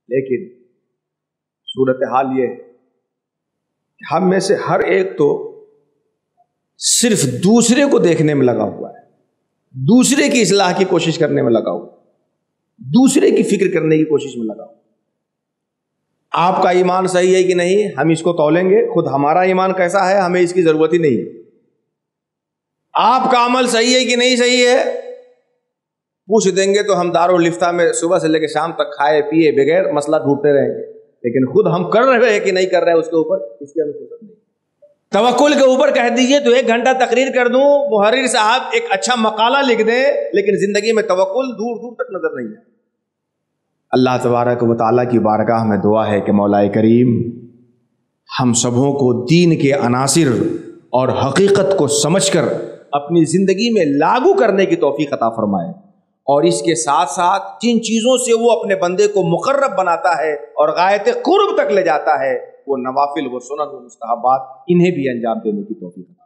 لیکن صورتحال یہ ہے کہ ہم میں سے ہر ایک تو صرف دوسرے کو دیکھنے میں لگا ہوا ہے، دوسرے کی اصلاح کی کوشش کرنے میں لگا ہوا، دوسرے کی فکر کرنے کی کوشش میں لگا ہوا۔ آپ کا ایمان صحیح ہے کہ نہیں ہم اس کو تولیں گے، خود ہمارا ایمان کیسا ہے ہمیں اس کی ضرورت ہی نہیں۔ آپ کا عمل صحیح ہے کہ نہیں صحیح ہے پوچھ دیں گے تو ہم دارالفتہ میں صبح سے لے کے شام تک کھائے پیے بغیر مسئلہ ڈھونڈتے رہیں گے، لیکن خود ہم کر رہے ہیں کہ نہیں کر رہے ہیں اس کے اوپر اس کی ہمیں فرصت نہیں۔ توکل کے اوپر کہہ دیجئے تو 1 گھنٹہ تقریر کر دوں، محرر صاحب ایک اچھا مقالہ لکھ دیں، لیکن زندگی میں توکل دور دور تک نظر نہیں ہے۔ اللہ تبارک و تعالیٰ کی بارگاہ میں دعا ہے کہ مولا کریم ہم سبوں کو دین کے عناصر اور حقیقت کو سمجھ کر اپنی زندگی میں لاگو کرنے کی توفیق عطا فرمائے، اور اس کے ساتھ ساتھ جن چیزوں سے وہ اپنے بندے کو مقرب بناتا ہے اور غایت قرب تک لے جاتا ہے، وہ نوافل، وہ سنن، وہ مستحبات، انہیں بھی انجام دینے کی توفیق عطا